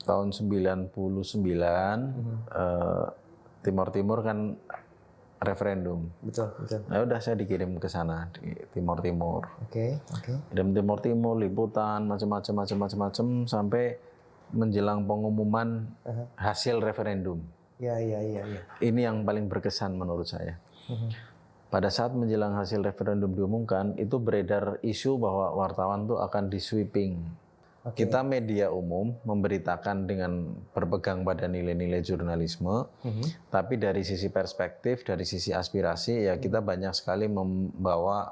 tahun 99 Timor Timur kan referendum. Betul. Nah udah saya dikirim ke sana di Timor Timur. Oke. Kirim Timor Timur, liputan macam-macam sampai menjelang pengumuman hasil referendum. Iya. Ini yang paling berkesan menurut saya. Pada saat menjelang hasil referendum diumumkan, itu beredar isu bahwa wartawan tuh akan di-sweeping. Kita media umum memberitakan dengan berpegang pada nilai-nilai jurnalisme, tapi dari sisi perspektif, dari sisi aspirasi, ya kita banyak sekali membawa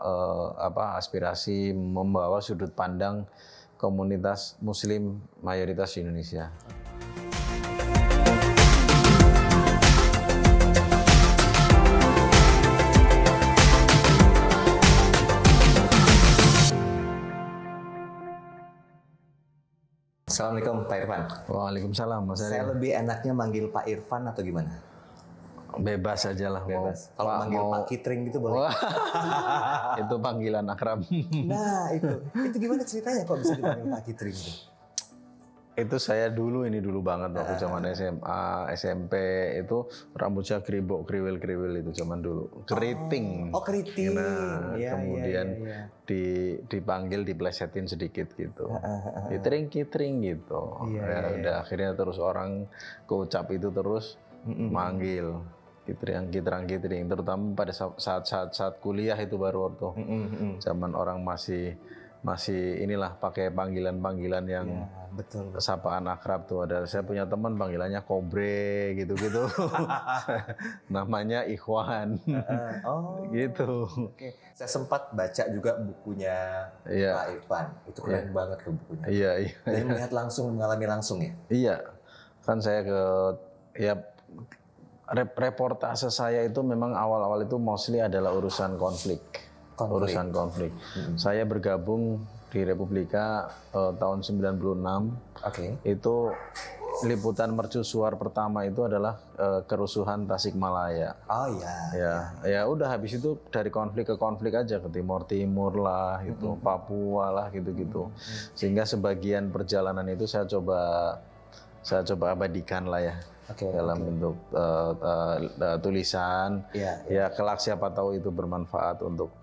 aspirasi, membawa sudut pandang komunitas Muslim mayoritas di Indonesia. Assalamualaikum Pak Irfan. Waalaikumsalam Mas Ari. Saya lebih enaknya manggil Pak Irfan atau gimana? Bebas aja lah. Bebas. Kalau manggil Pak Kitring gitu boleh. Itu panggilan akrab. Nah itu gimana ceritanya kok bisa dipanggil Pak Kitring itu? Itu saya dulu banget waktu zaman SMA, SMP itu rambutnya kriwil itu zaman dulu. Keriting. Oh keriting. Nah, kemudian dipanggil, diplesetin sedikit gitu. Kitring gitu. Udah akhirnya terus orang keucap itu terus manggil kitring, terutama pada saat kuliah itu baru waktu zaman orang masih inilah pakai panggilan yang betul. sapaan akrab tuh. Ada saya punya teman panggilannya Kobre gitu. Namanya Ikhwan. Gitu. Oke. Saya sempat baca juga bukunya Pak Irfan. Itu keren banget tuh bukunya. Iya. Dan melihat langsung, mengalami langsung ya. Iya. Kan saya reportase saya itu memang awal-awal itu mostly adalah urusan konflik. Urusan konflik. Saya bergabung di Republika tahun 96. Itu liputan mercusuar pertama itu adalah kerusuhan Tasikmalaya. Oh iya. Ya udah habis itu dari konflik ke konflik aja, ke Timor Timur lah, gitu, Papua lah, gitu. Sehingga sebagian perjalanan itu saya coba abadikan lah ya. Dalam bentuk tulisan. Ya kelak siapa tahu itu bermanfaat untuk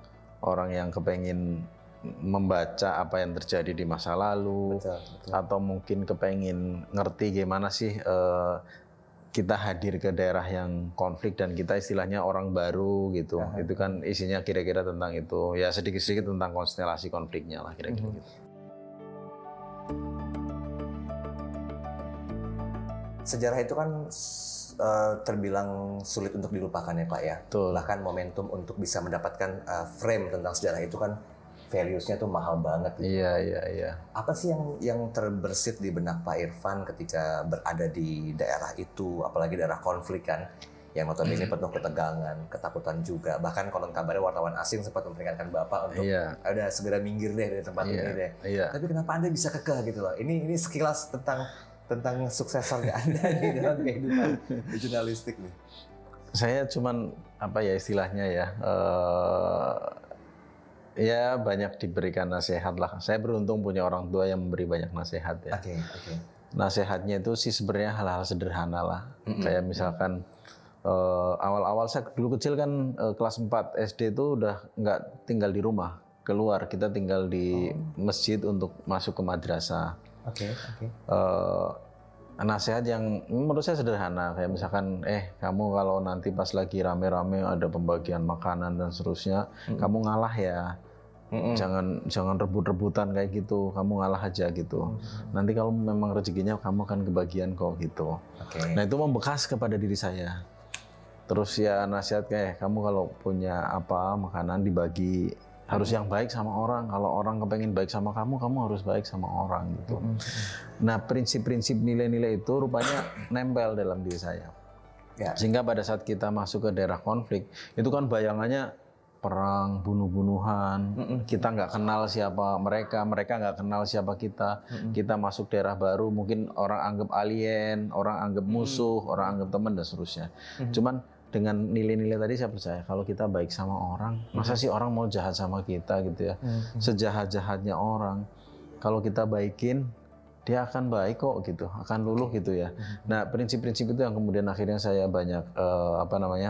orang yang kepengen membaca apa yang terjadi di masa lalu, betul. Atau mungkin kepengen ngerti gimana sih kita hadir ke daerah yang konflik dan kita istilahnya orang baru gitu. Itu kan isinya kira-kira tentang itu. Ya sedikit-sedikit tentang konstelasi konfliknya lah kira-kira gitu. Sejarah itu kan terbilang sulit untuk dilupakan ya Pak ya. Betul. Bahkan momentum untuk bisa mendapatkan frame tentang sejarah itu kan values-nya tuh mahal banget gitu. Iya. Apa sih yang terbersit di benak Pak Irfan ketika berada di daerah itu, apalagi daerah konflik kan, yang notabene penuh ketegangan, ketakutan juga. Bahkan konon kabarnya wartawan asing sempat memperingatkan Bapak untuk udah segera minggir deh dari tempat ini deh. Tapi kenapa Anda bisa kekeh gitu loh? Ini sekilas tentang suksesornya Anda di dalam kehidupan jurnalistik nih. Saya cuman istilahnya ya banyak diberikan nasihat lah. Saya beruntung punya orang tua yang memberi banyak nasihat ya. Nasihatnya itu sih sebenarnya hal-hal sederhana lah. Kayak misalkan awal-awal saya dulu kecil kan kelas 4 SD itu udah nggak tinggal di rumah, keluar kita tinggal di masjid untuk masuk ke madrasah. Nasihat yang menurut saya sederhana, kayak misalkan kamu kalau nanti pas lagi rame-rame ada pembagian makanan dan seterusnya, kamu ngalah ya. Jangan rebut-rebutan kayak gitu, kamu ngalah aja gitu. Nanti kalau memang rezekinya kamu akan kebagian kok gitu. Nah itu membekas kepada diri saya. Terus ya nasihat kayak kamu kalau punya makanan dibagi, harus yang baik sama orang. Kalau orang kepengen baik sama kamu harus baik sama orang gitu. Nah prinsip-prinsip nilai-nilai itu rupanya nempel dalam diri saya. Sehingga pada saat kita masuk ke daerah konflik, itu kan bayangannya perang, bunuh-bunuhan. Kita nggak kenal siapa mereka nggak kenal siapa kita. Kita masuk daerah baru, mungkin orang anggap alien, orang anggap musuh, orang anggap teman dan seterusnya. Cuman dengan nilai-nilai tadi saya percaya kalau kita baik sama orang, masa sih orang mau jahat sama kita gitu ya. Sejahat-jahatnya orang, kalau kita baikin, dia akan baik kok gitu, akan luluh gitu ya. Nah, prinsip-prinsip itu yang kemudian akhirnya saya banyak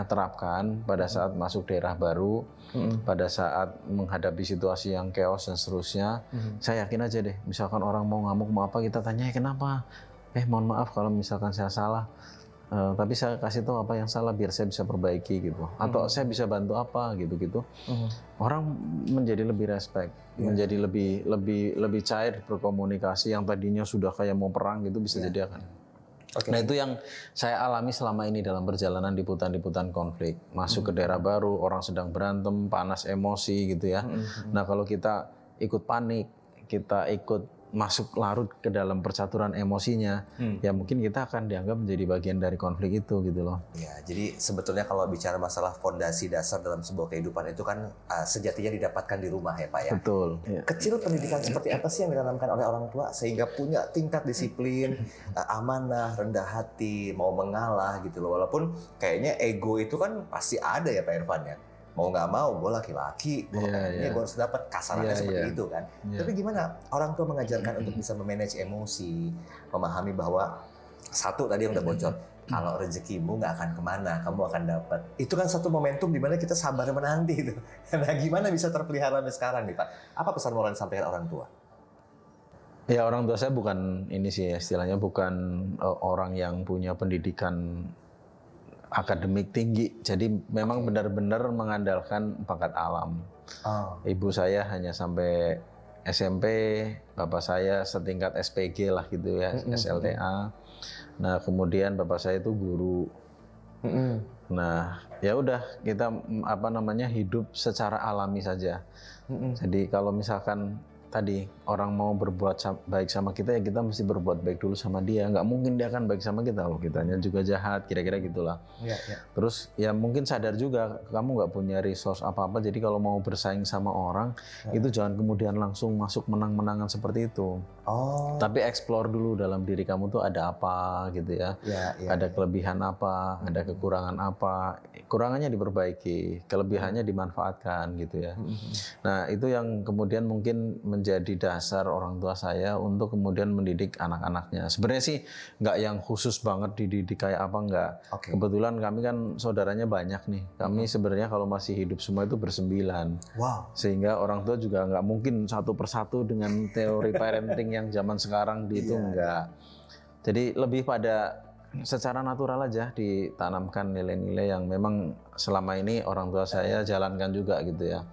terapkan pada saat masuk daerah baru, pada saat menghadapi situasi yang chaos dan seterusnya. Saya yakin aja deh, misalkan orang mau ngamuk mau apa, kita tanya kenapa? Mohon maaf kalau misalkan saya salah. Tapi saya kasih tahu apa yang salah biar saya bisa perbaiki gitu, atau saya bisa bantu apa gitu. Orang menjadi lebih respect, menjadi lebih cair berkomunikasi. Yang tadinya sudah kayak mau perang gitu bisa jadi akan. Nah, itu yang saya alami selama ini dalam perjalanan liputan-liputan konflik. Masuk ke daerah baru, orang sedang berantem, panas emosi gitu ya. Nah, kalau kita ikut panik, kita ikut masuk larut ke dalam percaturan emosinya, ya mungkin kita akan dianggap menjadi bagian dari konflik itu gitu loh. Ya, jadi sebetulnya kalau bicara masalah fondasi dasar dalam sebuah kehidupan itu kan sejatinya didapatkan di rumah ya Pak ya. Betul. Kecil pendidikan seperti apa sih yang ditanamkan oleh orang tua sehingga punya tingkat disiplin, amanah, rendah hati, mau mengalah gitu loh. Walaupun kayaknya ego itu kan pasti ada ya Pak Irfan ya. Mau nggak mau, gue laki-laki, gue gue harus dapat kasarannya seperti itu kan. Tapi gimana orang tua mengajarkan untuk bisa memanage emosi, memahami bahwa satu tadi yang udah bocor, kalau rezekimu nggak akan kemana, kamu akan dapat. Itu kan satu momentum di mana kita sabar menanti itu. Nah, gimana bisa terpelihara sampai sekarang nih Pak? Apa pesan moral yang disampaikan orang tua? Ya, orang tua saya bukan ini sih istilahnya, bukan orang yang punya pendidikan akademik tinggi, jadi memang benar-benar mengandalkan bakat alam. Ibu saya hanya sampai SMP, bapak saya setingkat SPG lah gitu ya, SLTA. Nah, kemudian bapak saya itu guru. Nah, ya udah kita hidup secara alami saja. Jadi kalau misalkan tadi orang mau berbuat baik sama kita, ya kita mesti berbuat baik dulu sama dia. Nggak mungkin dia akan baik sama kita loh, kitanya juga jahat, kira-kira gitulah. Terus ya mungkin sadar juga kamu nggak punya resource apa-apa, jadi kalau mau bersaing sama orang itu jangan kemudian langsung masuk menang-menangan seperti itu. Tapi explore dulu dalam diri kamu tuh ada apa gitu ya. Ada kelebihan apa, ada kekurangan apa, kurangannya diperbaiki, kelebihannya dimanfaatkan gitu ya. Nah, itu yang kemudian mungkin menjadi dasar orang tua saya untuk kemudian mendidik anak-anaknya. Sebenarnya sih nggak yang khusus banget dididik kayak apa, nggak. Kebetulan kami kan saudaranya banyak nih. Kami sebenarnya kalau masih hidup semua itu bersembilan. Sehingga orang tua juga nggak mungkin satu persatu dengan teori parenting yang zaman sekarang itu enggak. Jadi lebih pada secara natural aja ditanamkan nilai-nilai yang memang selama ini orang tua saya jalankan juga gitu ya.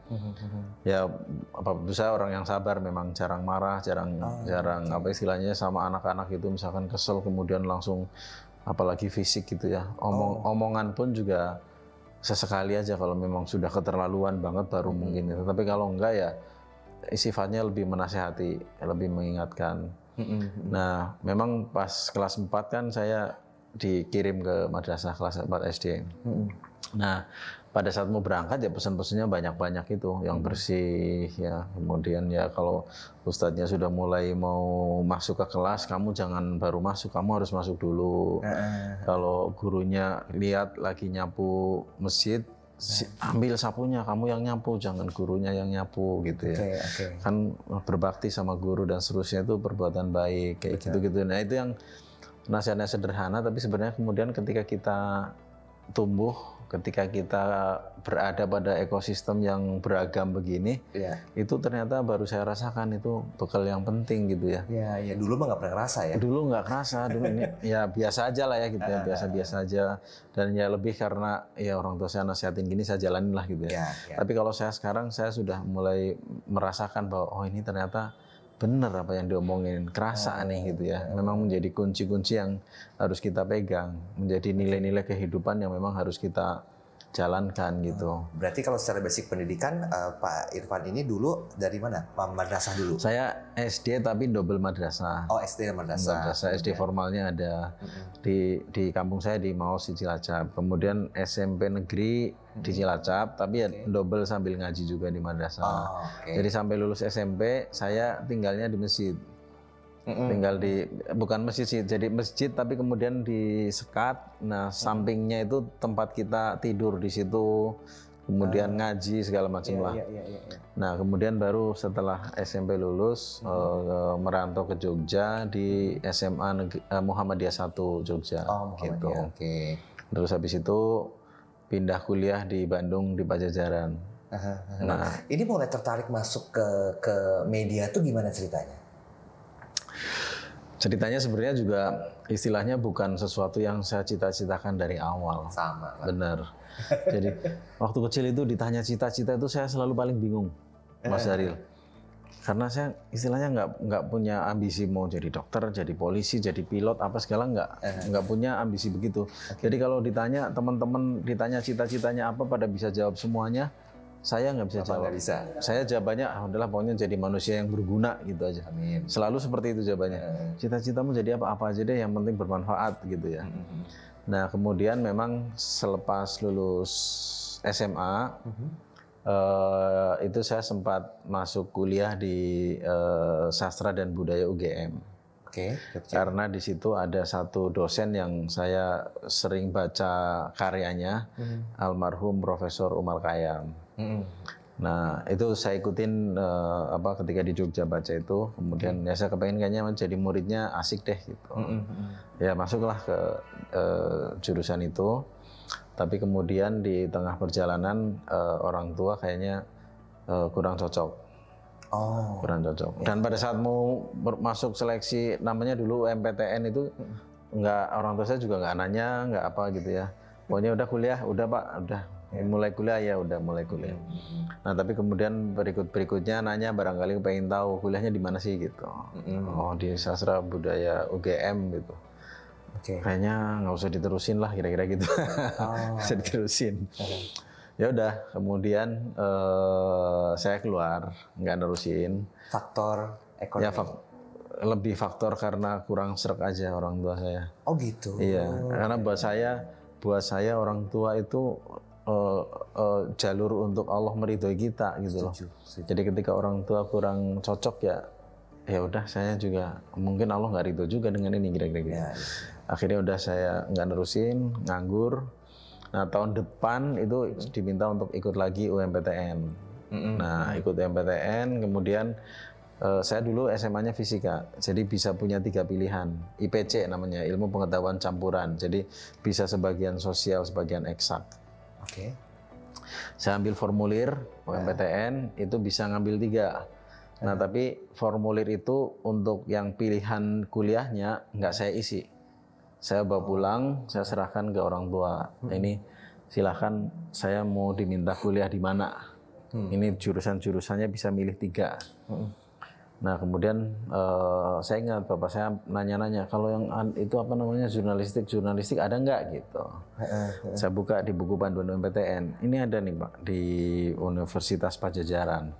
Ya saya orang yang sabar, memang jarang marah, jarang apa istilahnya sama anak-anak itu misalkan kesel kemudian langsung apalagi fisik gitu ya. Omongan pun juga sesekali aja kalau memang sudah keterlaluan banget baru mungkin itu. Tapi kalau enggak ya sifatnya lebih menasehati, lebih mengingatkan. Nah, memang pas kelas 4 kan saya dikirim ke madrasah kelas 4 SD. Nah, pada saat mau berangkat ya pesan-pesannya banyak-banyak itu, yang bersih ya. Kemudian ya kalau ustadznya sudah mulai mau masuk ke kelas, kamu jangan baru masuk, kamu harus masuk dulu. Kalau gurunya lihat lagi nyapu masjid, ambil sapunya, kamu yang nyapu, jangan gurunya yang nyapu gitu ya. Kan berbakti sama guru dan seterusnya itu perbuatan baik kayak gitu-gitu. Nah, itu yang nasihatnya sederhana, tapi sebenarnya kemudian ketika kita tumbuh, ketika kita berada pada ekosistem yang beragam begini, itu ternyata baru saya rasakan itu bekal yang penting gitu ya. Ya dulu mah nggak pernah ngerasa ya. Dulu nggak kerasa, dulu ini ya biasa aja lah ya gitu ya, biasa-biasa aja. Dan ya lebih karena ya orang tua saya nasihatin gini, saya jalanin lah gitu ya. Tapi kalau saya sekarang, saya sudah mulai merasakan bahwa oh ini ternyata benar apa yang diomongin, kerasa nih gitu ya. Memang menjadi kunci-kunci yang harus kita pegang, menjadi nilai-nilai kehidupan yang memang harus kita jalankan gitu. Berarti kalau secara basic pendidikan Pak Irfan ini dulu dari mana? Madrasah dulu? Saya SD tapi double madrasah. SD dan madrasah. SD formalnya ada di kampung saya di Maos di Cilacap. Kemudian SMP negeri di Cilacap, tapi ya double sambil ngaji juga di madrasah. Jadi sampai lulus SMP saya tinggalnya di masjid. Tinggal di, bukan masjid sih, jadi masjid tapi kemudian disekat. Nah, sampingnya itu tempat kita tidur di situ. kemudian ngaji segala macam lah. Nah, kemudian baru setelah SMP lulus merantau ke Jogja di SMA Muhammadiyah 1 Jogja. Gitu. Terus habis itu pindah kuliah di Bandung di Pajajaran. Nah, ini mulai tertarik masuk ke media tuh gimana ceritanya? Ceritanya sebenarnya juga istilahnya bukan sesuatu yang saya cita-citakan dari awal. Sama. Benar. Jadi waktu kecil itu ditanya cita-cita itu saya selalu paling bingung, Mas Daril. Karena saya istilahnya nggak punya ambisi mau jadi dokter, jadi polisi, jadi pilot apa segala nggak punya ambisi begitu. Jadi kalau ditanya teman-teman ditanya cita-citanya apa pada bisa jawab semuanya. Saya nggak bisa jawab. Saya jawabannya, alhamdulillah pokoknya jadi manusia yang berguna gitu aja. Amin. Selalu seperti itu jawabannya. Cita-citamu jadi apa aja deh, yang penting bermanfaat gitu ya. Nah kemudian memang selepas lulus SMA, itu saya sempat masuk kuliah di Sastra dan Budaya UGM. Karena di situ ada satu dosen yang saya sering baca karyanya, almarhum Profesor Umar Khayyam. Nah itu saya ikutin ketika di Jogja baca itu, kemudian ya saya kepengen kayaknya jadi muridnya asik deh gitu. Ya masuklah ke jurusan itu, tapi kemudian di tengah perjalanan orang tua kayaknya kurang cocok. Kurang cocok. Dan pada saat mau masuk seleksi namanya dulu MPTN itu orang tua saya juga nggak nanya, nggak apa gitu ya. Pokoknya udah kuliah, udah Pak, udah mulai kuliah ya udah mulai kuliah. Nah tapi kemudian berikutnya nanya barangkali pengen tahu kuliahnya di mana sih gitu. Oh di Sastra Budaya UGM gitu. Kayaknya nggak usah diterusin lah kira-kira gitu. Bisa diterusin. Ya udah, kemudian saya keluar, nggak nerusin. Faktor ekonomi? Ya lebih faktor karena kurang sreg aja orang tua saya. Oh gitu? Iya, karena buat saya orang tua itu jalur untuk Allah meridhoi kita gitu loh. Jadi ketika orang tua kurang cocok ya udah saya juga mungkin Allah nggak ridho juga dengan ini kira-kira gitu. Akhirnya udah saya nggak nerusin, nganggur. Nah tahun depan itu diminta untuk ikut lagi UMPTN. Nah ikut UMPTN, kemudian saya dulu SMA-nya fisika, jadi bisa punya 3 pilihan. IPC namanya, ilmu pengetahuan campuran. Jadi bisa sebagian sosial, sebagian eksak. Saya ambil formulir UMPTN, itu bisa ngambil 3. Nah tapi formulir itu untuk yang pilihan kuliahnya nggak saya isi. Saya bawa pulang, saya serahkan ke orang tua. Ini silahkan saya mau diminta kuliah di mana. Ini jurusannya bisa milih 3. Nah kemudian saya ingat bapak saya nanya-nanya kalau yang itu apa namanya jurnalistik ada nggak gitu. Saya buka di buku panduan UMPTN. Ini ada nih Pak di Universitas Pajajaran.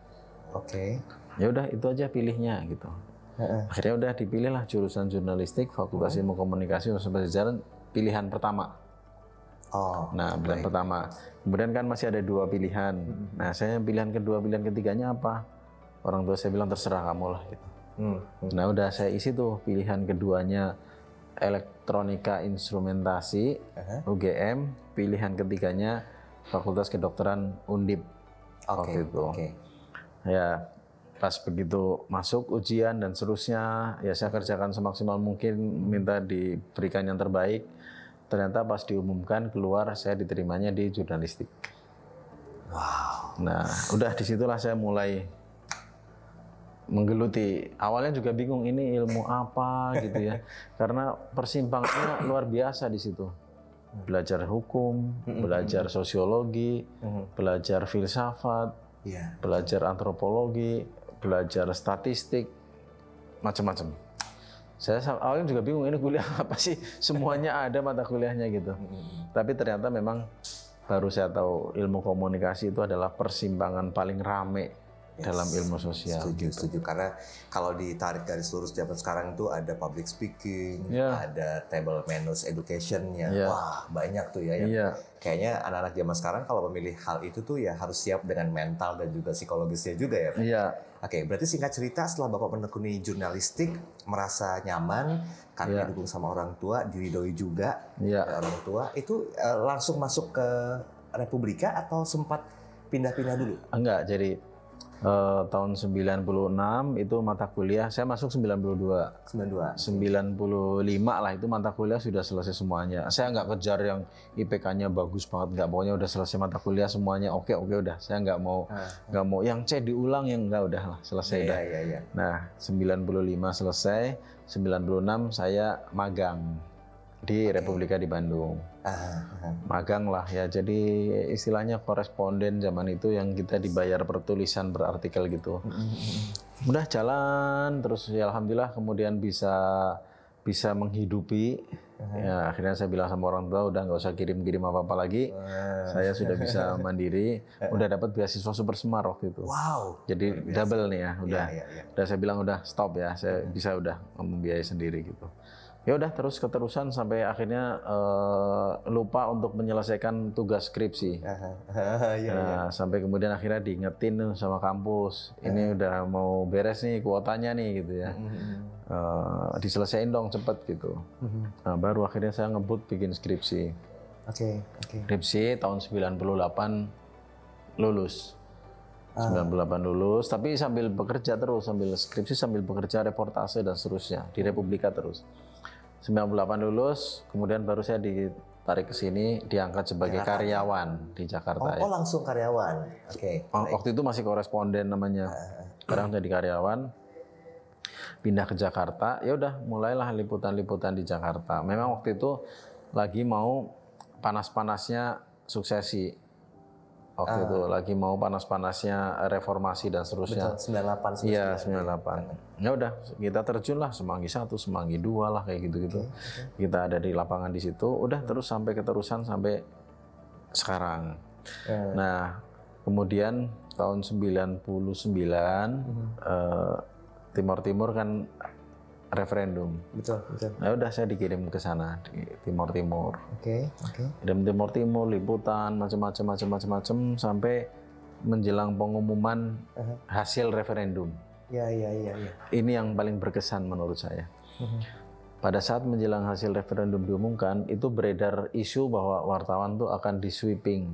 Ya udah itu aja pilihnya gitu. Akhirnya udah dipilih lah jurusan jurnalistik Fakultas Ilmu Komunikasi Universitas Pajajaran pilihan pertama. Nah pilihan pertama. Kemudian kan masih ada 2 pilihan. Nah saya pilihan kedua, pilihan ketiganya apa? Orang tua saya bilang terserah kamu lah gitu. Nah udah saya isi tuh pilihan keduanya elektronika instrumentasi UGM, pilihan ketiganya Fakultas Kedokteran Undip waktu itu. Ya pas begitu masuk ujian dan seterusnya ya saya kerjakan semaksimal mungkin, minta diberikan yang terbaik. Ternyata pas diumumkan keluar saya diterimanya di jurnalistik. Nah udah disitulah saya mulai menggeluti. Awalnya juga bingung ini ilmu apa gitu ya. Karena persimpangannya luar biasa di situ. Belajar hukum, belajar sosiologi, belajar filsafat, belajar antropologi, belajar statistik, macam-macam. Saya awalnya juga bingung ini kuliah apa sih? Semuanya ada mata kuliahnya gitu. Tapi ternyata memang baru saya tahu ilmu komunikasi itu adalah persimpangan paling rame dalam ilmu sosial. Setuju. Karena kalau ditarik dari seluruh zaman sekarang itu ada public speaking, ada table manners education-nya. Wah, banyak tuh ya. Kayaknya anak-anak zaman sekarang kalau memilih hal itu tuh ya harus siap dengan mental dan juga psikologisnya juga ya, Pak. Oke, berarti singkat cerita setelah Bapak menekuni jurnalistik, merasa nyaman karena didukung sama orang tua, diridhoi juga oleh orang tua, itu langsung masuk ke Republika atau sempat pindah-pindah dulu? Enggak, jadi tahun 96 itu mata kuliah, saya masuk 92. 95 lah itu mata kuliah sudah selesai semuanya. Saya nggak kejar yang IPK-nya bagus banget, nggak, pokoknya udah selesai mata kuliah semuanya oke udah. Saya nggak mau yang C diulang, yang nggak, udah lah selesai dah. Nah 95 selesai, 96 saya magang di Republika di Bandung. Magang lah ya, jadi istilahnya koresponden zaman itu yang kita dibayar per tulisan, berartikel gitu. Udah jalan terus ya, alhamdulillah kemudian bisa menghidupi. Ya, akhirnya saya bilang sama orang tua udah nggak usah kirim-kirim apa-apa lagi. Saya sudah bisa mandiri, udah dapat beasiswa Super Semar waktu itu. Wow. Jadi double nih ya, udah. Udah saya bilang udah stop ya, saya bisa udah membiayai sendiri gitu. Ya udah terus keterusan sampai akhirnya lupa untuk menyelesaikan tugas skripsi. Sampai kemudian akhirnya diingetin sama kampus, ini udah mau beres nih kuotanya nih gitu ya. Diselesain dong cepet gitu. Nah, baru akhirnya saya ngebut bikin skripsi. Skripsi tahun 98 lulus. 98 lulus, tapi sambil bekerja terus, sambil skripsi, sambil bekerja reportase dan seterusnya di Republika terus. 98 lulus, kemudian baru saya ditarik ke sini, diangkat sebagai karyawan di Jakarta. Oh, langsung karyawan. Waktu itu masih koresponden namanya. Sekarang jadi karyawan, pindah ke Jakarta. Ya udah, mulailah liputan-liputan di Jakarta. Memang waktu itu lagi mau panas-panasnya suksesi. Waktu itu lagi mau panas-panasnya reformasi dan seterusnya. Betul, 98. Iya, 98. Ya udah, kita terjun lah, Semanggi 1, Semanggi 2 lah kayak gitu-gitu. Kita ada di lapangan di situ, udah terus sampai keterusan sampai sekarang. Nah, kemudian tahun 99 Timor Timur kan referendum. Betul. Nah, udah saya dikirim ke sana di Timor Timur. Kirim Timor Timur, liputan macam-macam sampai menjelang pengumuman hasil referendum. Ini yang paling berkesan menurut saya. Pada saat menjelang hasil referendum diumumkan, itu beredar isu bahwa wartawan tuh akan di sweeping.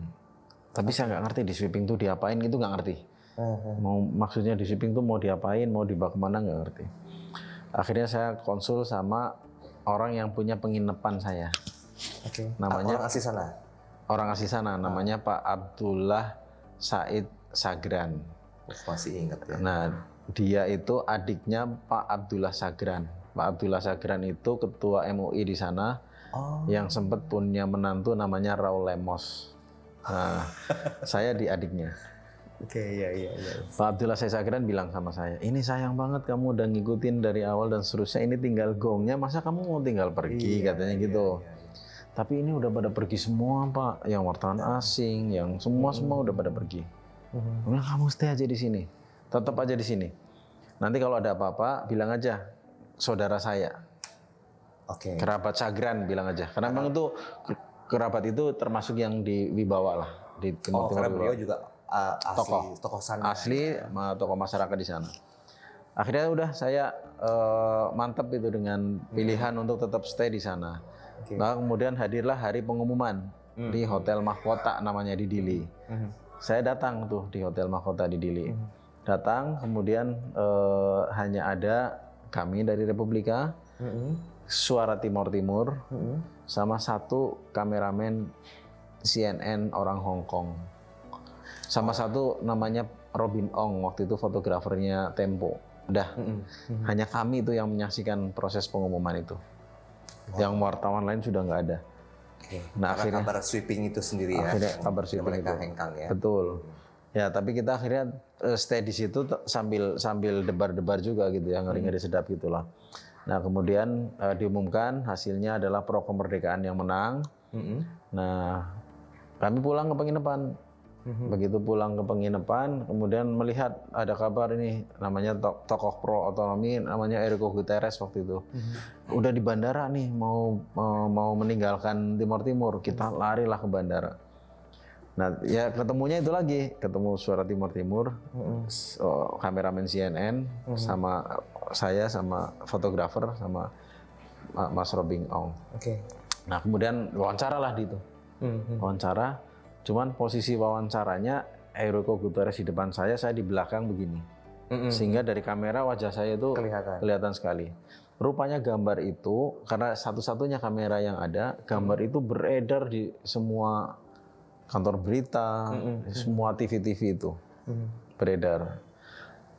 Tapi saya nggak ngerti di sweeping tuh diapain, itu nggak ngerti. Maksudnya di sweeping tuh mau diapain, mau dibawa kemana, nggak ngerti. Akhirnya saya konsul sama orang yang punya penginapan saya. Namanya orang asli sana. Namanya Pak Abdullah Said Sagran. Masih ingat ya. Nah, dia itu adiknya Pak Abdullah Sagran. Pak Abdullah Sagran itu ketua MUI di sana, yang sempat punya menantu namanya Raul Lemos. Nah, saya di adiknya. Pak Abdullah Sagran bilang sama saya, ini sayang banget kamu udah ngikutin dari awal dan seterusnya, ini tinggal gongnya, masa kamu mau tinggal pergi, katanya gitu. Tapi ini udah pada pergi semua Pak, yang wartawan asing, yang semua udah pada pergi. Kamu stay aja di sini, tetap aja di sini. Nanti kalau ada apa-apa bilang aja saudara saya, kerabat Sagran bilang aja, karena memang itu kerabat itu termasuk yang di Wibawa lah di Timur Timur. Karena beliau juga tokoh sana. Asli, tokoh masyarakat di sana. Akhirnya udah saya mantap itu dengan pilihan untuk tetap stay di sana. Nah, kemudian hadirlah hari pengumuman di Hotel Mahkota namanya di Dili. Saya datang tuh di Hotel Mahkota di Dili. Datang, kemudian hanya ada kami dari Republika, Suara Timor Timur, sama satu kameramen CNN orang Hong Kong. Sama satu namanya Robin Ong, waktu itu fotografernya Tempo. Udah, hanya kami itu yang menyaksikan proses pengumuman itu. Yang wartawan lain sudah nggak ada. Nah, akhirnya kabar sweeping itu sendiri ya. Akhirnya kabar sweeping itu. Hengkang ya. Betul. Ya, tapi kita akhirnya stay di situ sambil debar-debar juga gitu ya, ngeri-ngeri sedap gitulah. Nah, kemudian diumumkan hasilnya adalah Pro Kemerdekaan yang menang. Nah, kami pulang ke penginapan. Begitu pulang ke penginapan, kemudian melihat ada kabar ini namanya tokoh pro otonomi namanya Enrique Guterres waktu itu. Udah di bandara nih mau meninggalkan Timor Timur, kita larilah ke bandara. Nah, ya ketemunya itu lagi, ketemu Suara Timor Timur, kameramen CNN sama saya sama fotografer sama Mas Robin Ong. Nah, kemudian wawancara lah di itu. Wawancara. Cuman posisi wawancaranya Enrique Gutierrez di depan saya di belakang begini. Sehingga dari kamera wajah saya itu kelihatan sekali. Rupanya gambar itu, karena satu-satunya kamera yang ada, gambar itu beredar di semua kantor berita, semua TV-TV itu beredar.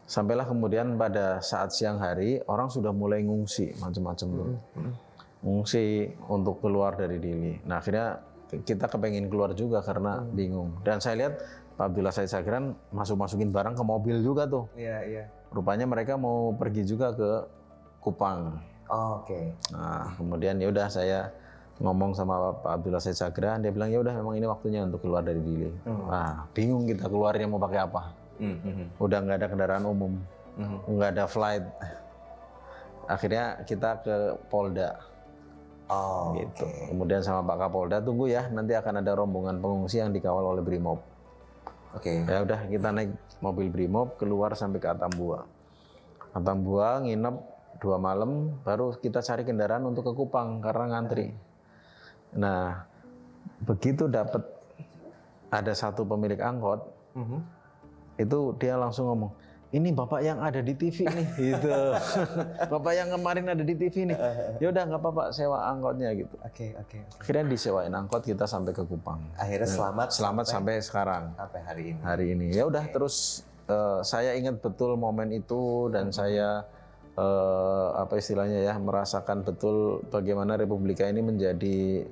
Sampailah kemudian pada saat siang hari, orang sudah mulai ngungsi macam-macam tuh. Ngungsi untuk keluar dari Dili. Nah akhirnya kita kepengen keluar juga karena bingung. Dan saya lihat Pak Abdullah Said Sagran masukin barang ke mobil juga tuh. Iya. Rupanya mereka mau pergi juga ke Kupang. Oke. Nah kemudian ya udah saya ngomong sama Pak Abdullah Said Sagran, dia bilang ya udah memang ini waktunya untuk keluar dari Dili. Nah bingung kita keluarnya mau pakai apa. Udah nggak ada kendaraan umum, nggak ada flight. Akhirnya kita ke Polda. Gitu. Kemudian sama Pak Kapolda, tunggu ya, nanti akan ada rombongan pengungsi yang dikawal oleh Brimob. Ya udah kita naik mobil Brimob keluar sampai ke Atambua. Atambua nginep 2 malam, baru kita cari kendaraan untuk ke Kupang karena ngantri. Nah begitu dapat ada satu pemilik angkot, itu dia langsung ngomong, ini bapak yang ada di TV nih, gitu. Bapak yang kemarin ada di TV nih. Ya udah nggak apa-apa, sewa angkotnya gitu. Oke. Akhirnya disewain angkot, kita sampai ke Kupang. Akhirnya selamat sampai sekarang. Sampai hari ini. Hari ini. Ya udah terus saya ingat betul momen itu dan saya apa istilahnya ya, merasakan betul bagaimana Republika ini menjadi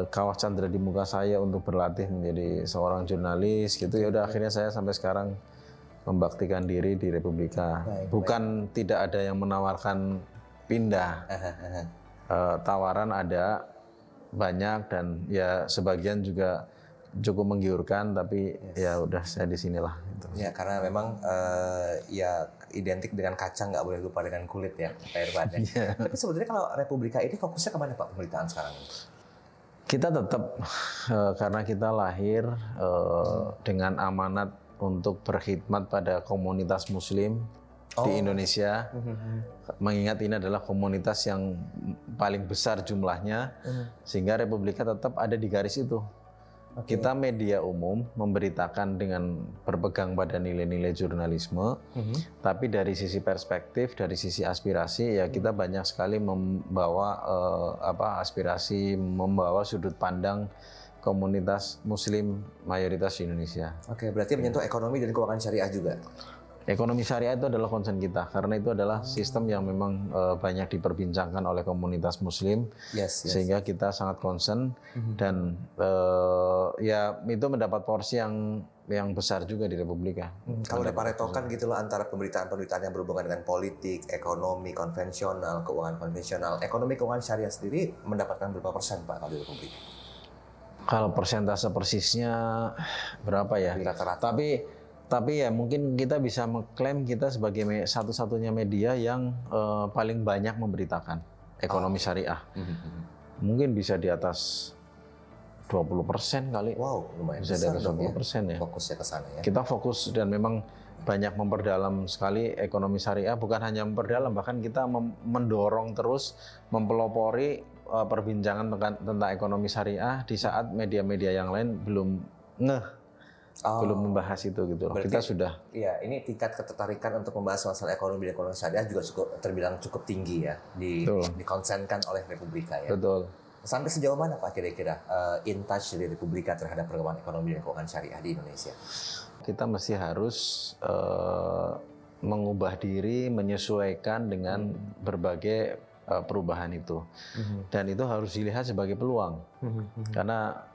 kawah candra di muka saya untuk berlatih menjadi seorang jurnalis gitu. Ya udah akhirnya saya sampai sekarang membaktikan diri di Republika. Bukan tidak ada yang menawarkan pindah. Tawaran ada banyak dan ya sebagian juga cukup menggiurkan, tapi ya udah saya di sinilah gitu. Ya karena memang ya identik dengan kacang, nggak boleh lupa dengan kulit ya Pak Irfan. Tapi sebenarnya kalau Republika ini fokusnya kemana Pak pemberitaan sekarang? Kita tetap karena kita lahir dengan amanat untuk berkhidmat pada komunitas Muslim di Indonesia. Mengingat ini adalah komunitas yang paling besar jumlahnya, sehingga Republika tetap ada di garis itu. Kita media umum memberitakan dengan berpegang pada nilai-nilai jurnalisme, tapi dari sisi perspektif, dari sisi aspirasi, ya kita banyak sekali membawa aspirasi, membawa sudut pandang komunitas Muslim mayoritas di Indonesia. Oke, berarti menyentuh ekonomi dan keuangan syariah juga. Ekonomi syariah itu adalah concern kita karena itu adalah sistem yang memang banyak diperbincangkan oleh komunitas Muslim, sehingga kita sangat concern dan ya itu mendapat porsi yang besar juga di Republika. Kalau ada paretokan gitu loh antara pemberitaan-pemberitaan yang berhubungan dengan politik, ekonomi konvensional, keuangan konvensional, ekonomi keuangan syariah sendiri mendapatkan berapa persen Pak kalau di Republika? Kalau persentase persisnya berapa ya? Rata-rata. Tapi ya mungkin kita bisa mengklaim kita sebagai satu-satunya media yang paling banyak memberitakan ekonomi syariah. Mungkin bisa di atas 20% kali. Wow, lumayan bisa di atas 20% ya. Fokusnya ke sana ya. Kita fokus dan memang banyak memperdalam sekali ekonomi syariah, bukan hanya memperdalam, bahkan kita mendorong terus, mempelopori perbincangan tentang ekonomi syariah di saat media-media yang lain belum belum membahas itu gitu loh. Kita sudah. Iya, ini tingkat ketertarikan untuk membahas masalah ekonomi dan ekonomi syariah juga terbilang cukup tinggi ya, dikonsenkan oleh Republika ya. Betul. Sampai sejauh mana Pak kira-kira in touch dari Republika terhadap perkembangan ekonomi dan keuangan syariah di Indonesia? Kita mesti harus mengubah diri, menyesuaikan dengan berbagai perubahan itu. Dan itu harus dilihat sebagai peluang. Karena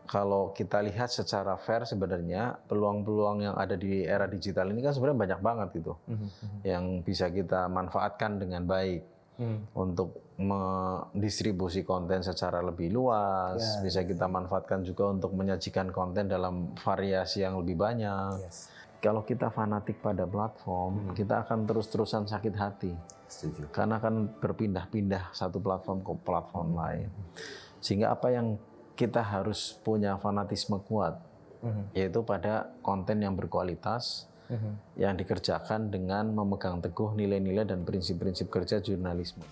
kalau kita lihat secara fair sebenarnya peluang-peluang yang ada di era digital ini kan sebenarnya banyak banget gitu. Yang bisa kita manfaatkan dengan baik untuk mendistribusi konten secara lebih luas, bisa kita manfaatkan juga untuk menyajikan konten dalam variasi yang lebih banyak. Kalau kita fanatik pada platform, kita akan terus-terusan sakit hati. Setuju. Karena akan berpindah-pindah satu platform ke platform lain. Sehingga apa yang kita harus punya fanatisme kuat, yaitu pada konten yang berkualitas, yang dikerjakan dengan memegang teguh nilai-nilai dan prinsip-prinsip kerja jurnalisme.